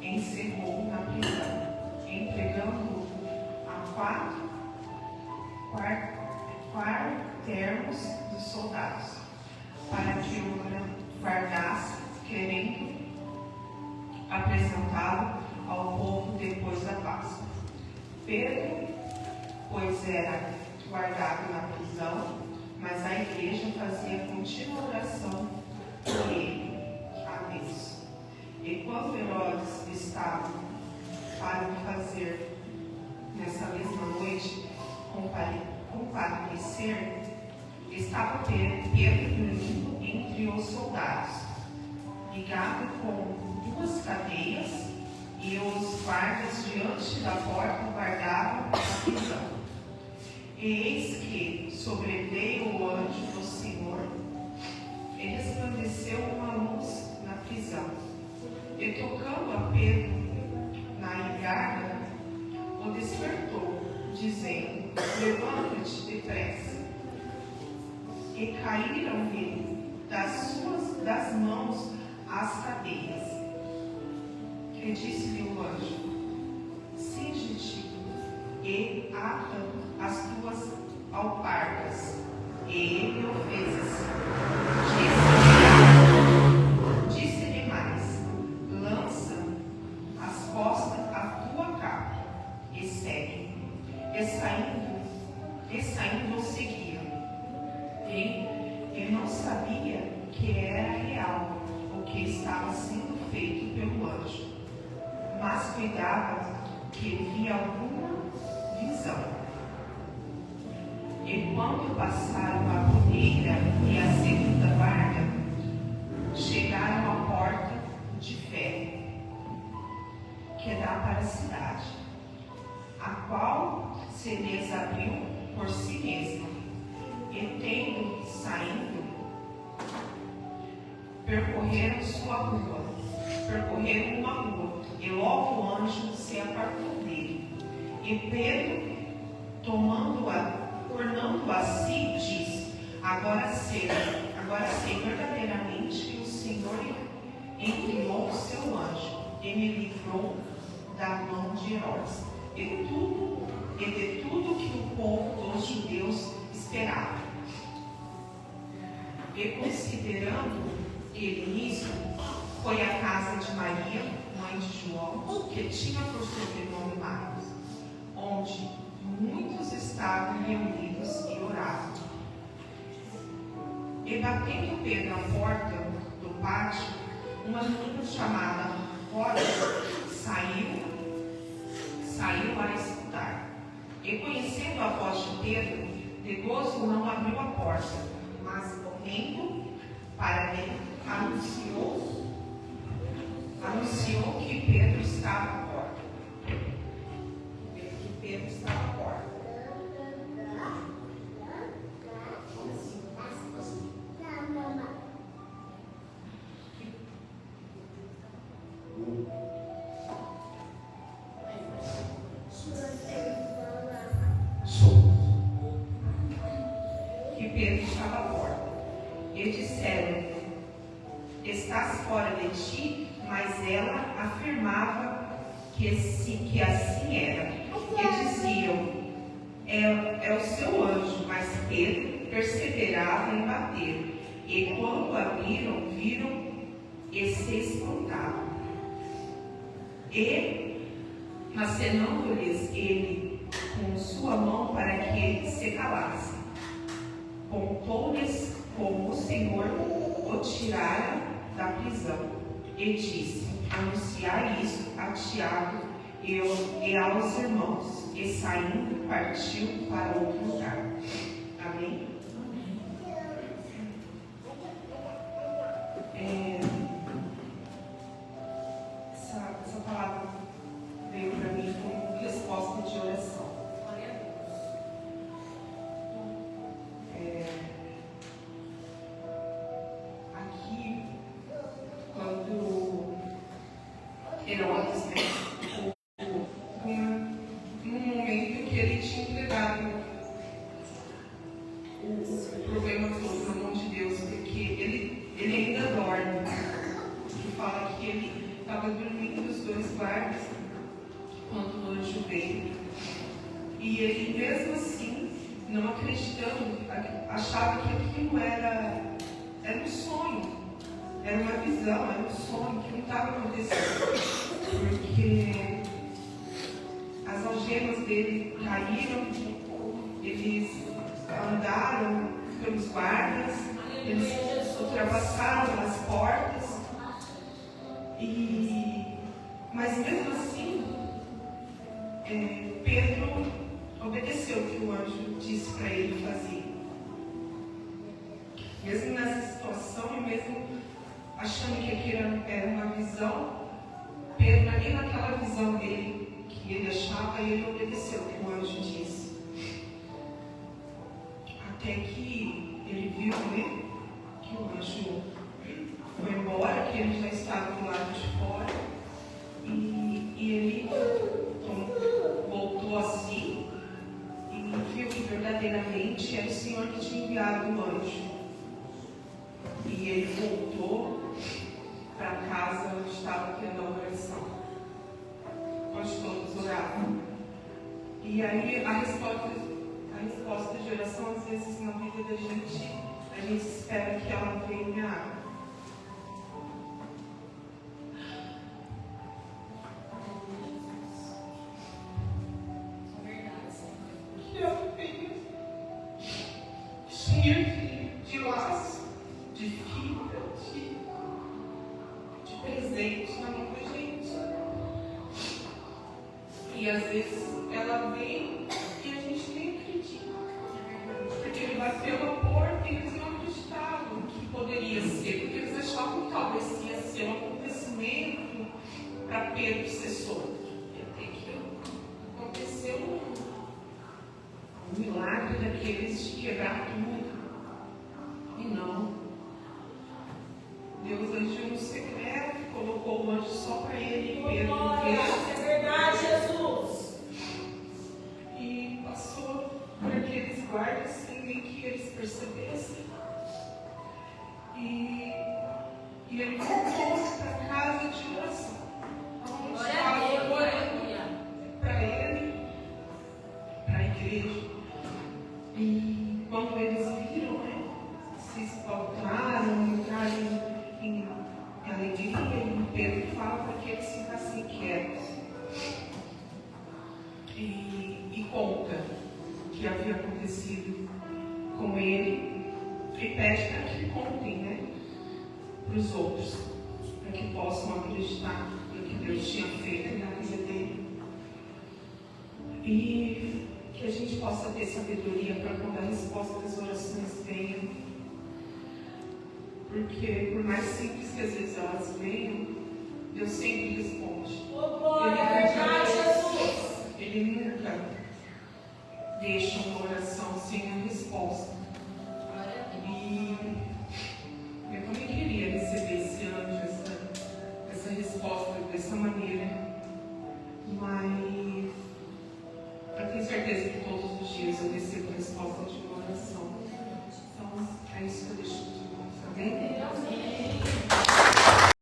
encerrou na prisão, entregando-o a quartermos dos soldados, para que o guardasse, querendo apresentá-lo ao povo depois da Páscoa. Pedro, pois, era guardado na prisão, mas a igreja fazia contínua oração por ele a Deus. E quando Herodes estava para o fazer nessa mesma noite comparecer, estava Pedro dormindo entre os soldados, ligado com 2 cadeias, e os guardas diante da porta guardavam a prisão. E eis que sobreveio o anjo do Senhor, e resplandeceu uma luz na prisão, e tocando a Pedro na garganta, o despertou, dizendo: levanta-te depressa. E caíram-lhe das mãos as cadeias. E disse-lhe o anjo: cinge-te e ata as tuas alpargas. E ele o fez assim. Disse-lhe mais: lança as costas a tua capa e segue. E saindo o seguia. Ele não sabia que era real o que estava sendo feito pelo anjo, mas cuidava que via alguma visão. E quando passaram a primeira e a segunda guarda, chegaram à porta de ferro que dá para a cidade, a qual se lhes abriu por si mesma. E tendo saindo, percorreram uma rua, e logo o anjo se apartou dele. E Pedro, tornando a si, disse: agora sei verdadeiramente que o Senhor enviou o seu anjo e me livrou da mão de Herodes e de tudo que o povo dos judeus esperava. E considerando ele nisso, foi à casa de Maria, mãe de João, que tinha por sobrenome Marcos, onde muitos estavam reunidos e oravam. E batendo Pedro à porta do pátio, uma menina chamada Roda saiu a escutar. E conhecendo a voz de Pedro, de gozo não abriu a porta, mas correndo para ele, anunciou que Pedro estava à porta. Que Pedro estava à porta. Que Pedro estava à porta. E disseram: estás fora de ti? Mas ela afirmava que assim era. E diziam: é o seu anjo. Mas Pedro perseverava em bater. E quando abriram, viram e se espantaram. E, acenando-lhes ele com sua mão para que se calassem, contou-lhes como o Senhor o tirara da prisão, e disse: anunciai isso a Tiago e aos irmãos. E saindo, partiu para outro lugar. Amém? Essa palavra veio para mim como resposta de oração. Aqui, quando Herodes, num momento que ele tinha entregado o problema todo na mão de Deus, porque ele ainda dorme. Que fala que ele estava estava dormindo, os dois guardas, quando o anjo veio. E ele, mesmo assim, não acreditando, achava que aquilo era um sonho, era uma visão, era um sonho que não estava acontecendo. Porque as algemas dele caíram, eles andaram pelos guardas, eles ultrapassaram as portas, mas mesmo assim, Pedro obedeceu o que o anjo disse para ele fazer. Mesmo nessa situação, e mesmo achando que aquilo era uma visão, Pedro, ali naquela visão dele, que ele achava, ele obedeceu o que o anjo disse. Até que ele viu, né, que o anjo foi embora, que ele já estava do lado de fora, e ele voltou assim, e viu que verdadeiramente era o Senhor que tinha enviado o anjo. E ele voltou para a casa onde estava tendo a oração, onde todos oravam. E aí a resposta de oração, às vezes na vida da gente, a gente espera que ela venha cheia de laço, de fibra, de presente na mão da gente. E às vezes ela vem e a gente nem acredita. Porque ele bateu na porta e eles não acreditavam que poderia ser, porque eles achavam que talvez ia ser um acontecimento para Pedro ser solto. Até que aconteceu um milagre daqueles de quebrar tudo. E não. Deus agiu no secreto, colocou o anjo só para ele e Pedro ver. É verdade, Jesus. E passou por aqueles guardas sem nem que eles percebessem. E ele voltou para a casa de oração, onde estava orando para ele, para a igreja. E quando eles viram, né, se espaltaram, entraram em alegria, e Pedro fala para que eles ficassem quietos. E conta o que havia acontecido com ele, e pede para que contem, né, para os outros, para que possam acreditar no que Deus tinha feito na vida dele. E que a gente possa ter sabedoria para quando a resposta das orações venham. Porque por mais simples que às vezes elas venham, Deus sempre responde. Ele nunca deixa uma oração sem a resposta. E eu também queria receber esse anjo, essa resposta dessa maneira. Mas eu tenho certeza que todos os dias eu